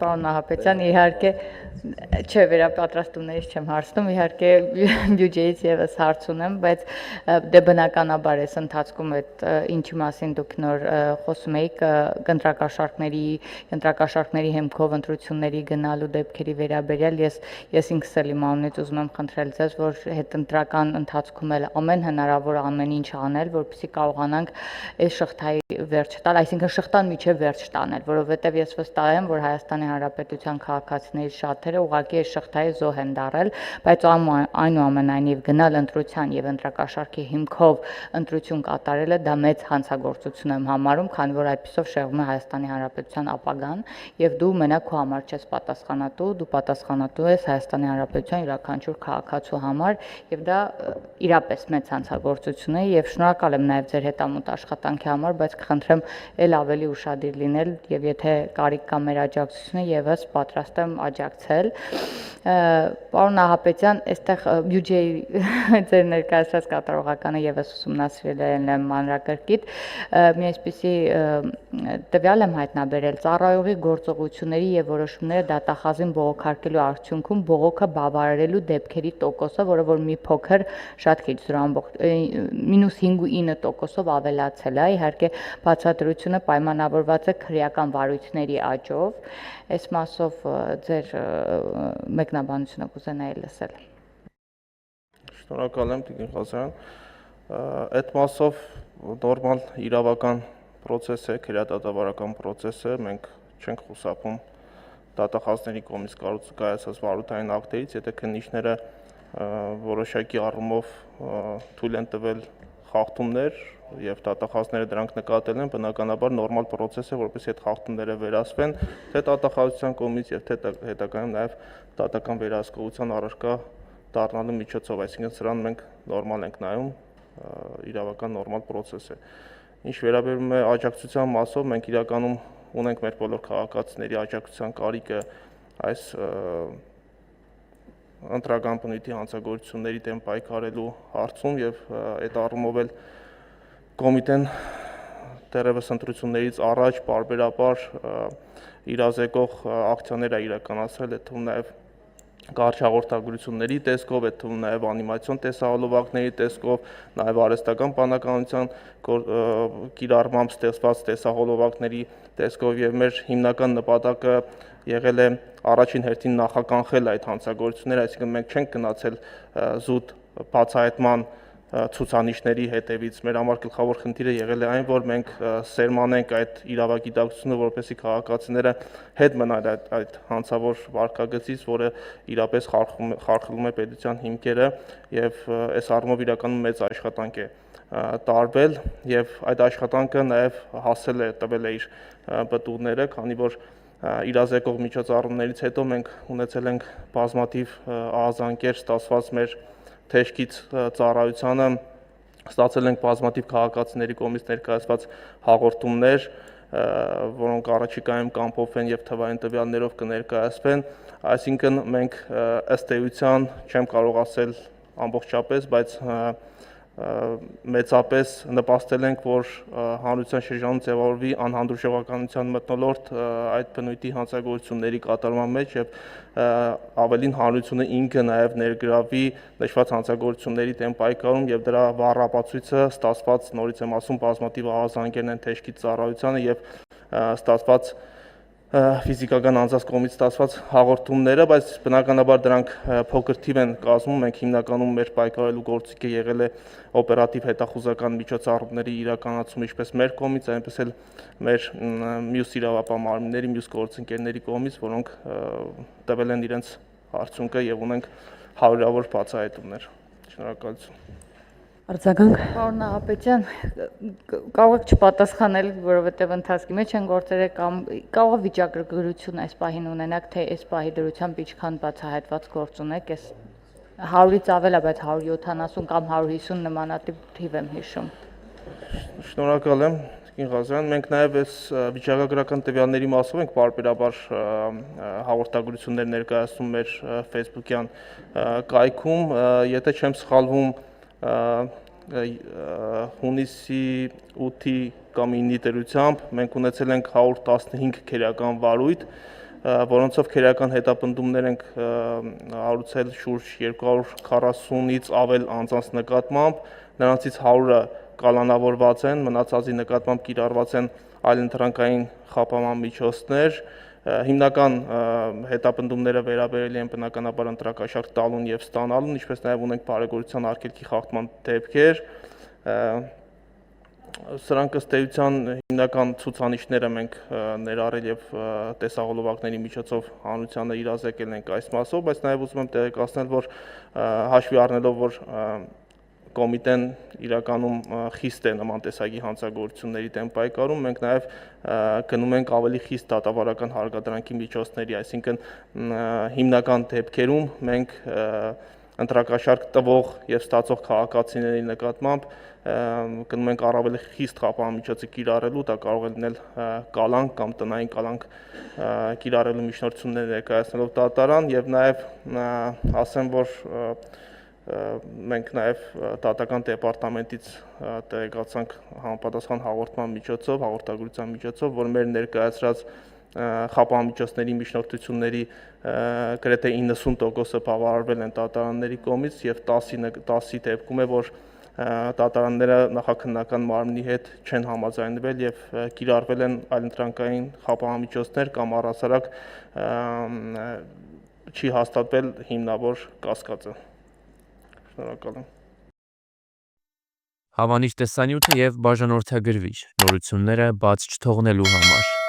պարոն Նահապետյան, իհարկե չէ, վերապատրաստումներից չեմ հարցնում, իհարկե բյուջեից եւս հարց ունեմ, բայց դե բնականաբար էս ընթացքում այդ ինչի մասին դուք նոր խոսում եք ընտրակաշառքների հիմքով ընտրությունների գնալու դեպքերի վերաբերյալ ես ինքս էլ իմ անունից ուզում եմ խնդրել ձեզ, որ հետընտրական ընթացքում էլ ամեն հնարավոր ամեն ինչ անել, որպեսզի կարողանանք այս շղթայի վերջ տալ, այսինքն շղթան միջև վերջ տանել, որովհետև ես վստահ եմ, որ Հայաստանի Հանրապետության քաղաքացիների շատերը ուղղակի այս շղթայի զոհ են դարել, բայց այնուամենայնիվ գնալ ընտրության եւ ընտրակաշառքի հիմքով ընտրություն կատարելը դա մեծ հանցագործություն եմ համարում, քանի որ այդպիսով շեղվում է Հայաստանի Հանրապետության ապագան եւ դու մենակ քո համար չես պատասխանատու, դու պատասխանատու ես Հայաստանի Հանրապետության յուրաքանչյուր քաղաքացու համար եւ դա իրապես մեծ հանցագործություն է եւ շնորհակալ եմ նաեւ ձեր հետամուտ աշխատանքի համար, բայց կխնդրեմ ել ավելի ուշադիր լինել եւ եթե կարիք կա մեր աջակցությունը եւս պատրաստ եմ աջակցել։ Պարոն Նահապետյան, այստեղ բյուջեի ձեր ներկայացրած կատարողականը եւս ուսումնասիրել եմ մանրակրկիտ, մի այսպիսի տվյալ եմ հայտնաբերել ծառայողի գործողությունների եւ որոշումները դատախազին բողոքարկելու արդյունքում բողոքը բավարարելու դեպքերի տոկոսը, որը որ մի փոքր շատ քիչ -5.9%-ով ավելացել է, իհարկե բացատրությունը պայմանավորված է քրեական վարույթների աճով, այս մասով ձեր մեկնաբանությունը կուզենայի լսել։ Շնորհակալ եմ Տիկին Ղազարյան, այդ մասով նորմալ իրավական պրոցես է, քրեադատավարական պրոցես է, մենք չենք խուսափում դատախազների կողմից կայացած վարույթային ակտերից, եթե քննիչները որոշակի առումով թույլ են տվել խախտումներ եւ դատախազները դրանք նկատել են, բնականաբար նորմալ պրոցես է, որպեսզի այդ խախտումները վերացվեն, թե դատախազության կողմից եւ թե հետագայում նաեւ դատական վերահսկողության առարկա դառնալու միջոցով, այսինքն սրան մենք նորմալ ենք նայում, իրավական նորմալ պրոցես է։ Ինչ վերաբերում է աջակցության մասով, մենք իրականում ունենք մեր բոլոր քաղաքացիների աջակցության կարիքը այս ընտրական բնույթի հանցագործությունների դեմ պայքարելու հարցում եւ այդ առումով էլ կոմիտեն դեռևս ընտրություններից առաջ բարբերաբար իրազեկող ակցիաներ է իրականացրել, այդ թվում նաեւ կարճ հաղորդագրությունների տեսքով, այդ թվում նաեւ անիմացիոն տեսահոլովակների տեսքով, նաեւ արհեստական բանականության կիրառմամբ ստեղծված տեսահոլովակների տեսքով եւ մեր հիմնական նպատակը եղել է առաջին հերթին նախականխել այդ հանցագործությունները, այսինքն մենք չենք գնացել զուտ բացահայտման ցուցանիշների հետևից, մեր համար գլխավոր խնդիրը եղել է այն, որ մենք սերմանենք այդ իրավագիտակցությունը, որպեսզի քաղաքացիները հետ մնան այդ հանցավոր վարքագծից, որը իրապես խարխլում է պետության հիմքերը եւ այս առումով իրականում մեծ աշխատանք է տարվել եւ այդ աշխատանքը նաեւ հասել է տվել է իր պտուղները, քանի որ իրազեկող միջոցառումներից հետո մենք ունեցել ենք բազմաթիվ ահազանգեր ստացված մեր թեժքից ծառայությանը, ստացել ենք բազմաթիվ քաղաքացիների կողմից ներկայացված հաղորդումներ, որոնք առաջիկայում կամփոփվեն եւ թվային տվյալներով կներկայացվեն, այսինքն մենք ըստ էության չեմ կարող ասել ամբողջապես, բայց մեծապես նպաստել ենք, որ հանրության շրջանում ձևավորվի անհանդուրժողականության մթնոլորտ այդ բնույթի հանցագործությունների կատարման մեջ եւ ավելին հանրությունը ինքը նաեւ ներգրավի նշված հանցագործությունների դեմ պայքարում եւ դրա վառ ապացույցը ստացված նորից եմ ասում բազմաթիվ ահազանգերն են թեժքից ծառայությանը եւ ստացված ֆիզիկական անձանց կողմից ստացված հաղորդումները, բայց բնականաբար դրանք փոքր թիվ են կազմում, մենք հիմնականում մեր պայքարելու գործիքը եղել է օպերատիվ հետախուզական միջոցառումների իրականացումը ինչպես մեր կողմից, այնպես էլ մեր մյուս իրավապահ մարմինների, մյուս գործընկերների կողմից, որոնք տվել են իրենց արդյունքը եւ ունենք հարյուրավոր բացահայտումներ։ Շնորհակալություն։ Արձագանք։ Պարոն Նահապետյան, կարող եք չպատասխանել, որովհետև ընթացքի մեջ են գործերը կամ կարող է վիճակագրություն այս պահին ունենաք, թե այս պահի դրությամբ ինչքան բացահայտված գործ ունեք, այս 100-ից ավել է, բայց 170 կամ 150 նմանատիպ թիվ եմ հիշում։ Շնորհակալ եմ, Տիկին Ղազարյան, մենք նաև այս վիճակագրական տվյալների մասով ենք բարբերաբար հաղորդագրություններ ներկայացնում մեր Facebook-յան կայքում, եթե չեմ սխալվում, հունիսի 8-ի կամ 9-ի դրությամբ մենք ունեցել ենք 115 քերական վարույթ, որոնցով քերական հետապնդումներ ենք հարուցել շուրջ 240-ից ավել անձանց նկատմամբ, նրանցից 100-ը կալանավորված են, մնացածի նկատմամբ կիրառված են այլընտրանքային խափանման միջոցներ, հիմնական հետապնդումները վերաբերել են բնականաբար ընտրակաշառք տալուն եւ ստանալուն, ինչպես նաեւ ունենք բարեգործության արգելքի խախտման դեպքեր, սրանք ըստ էության հիմնական ցուցանիշները մենք ներառել եւ տեսահոլովակների միջոցով հանրությանը իրազեկել ենք այս մասով, բայց նաեւ ուզում եմ տեղեկացնել, որ հաշվի առնելով, որ կոմիտեն իրականում խիստ է նման տեսակի հանցագործությունների դեմ պայքարում, մենք նաև գնում ենք ավելի խիստ դատավարական հարկադրանքի միջոցների, այսինքն հիմնական դեպքերում մենք ընտրակաշառք տվող եւ ստացող քաղաքացիների նկատմամբ գնում ենք առավել խիստ խափանամիջոցը կիրառելու, դա կարող է լինել կալանք կամ տնային կալանք կիրառելու միջնորդություններ ներկայացնելով դատարան եւ նաեւ ասեմ, որ մենք նաև դատական դեպարտամենտից տեղեկացանք համապատասխան հաղորդման միջոցով, հաղորդագրության միջոցով, որ մեր ներկայացրած խափանամիջոցների միջնորդությունների գրեթե 90%-ը բավարարվել են դատարանների կողմից եւ 10 դեպքում է, որ դատարանները նախաքննական մարմնի հետ չեն համաձայնվել եւ կիրառվել են այլընտրանքային խափանամիջոցներ կամ առհասարակ չի հաստատվել հիմնավոր կասկածը։ Շնորհակալ եմ։ Հավանիր տեսանյութը եւ բաժանորդագրվիր նորությունները բաց չթողնելու համար։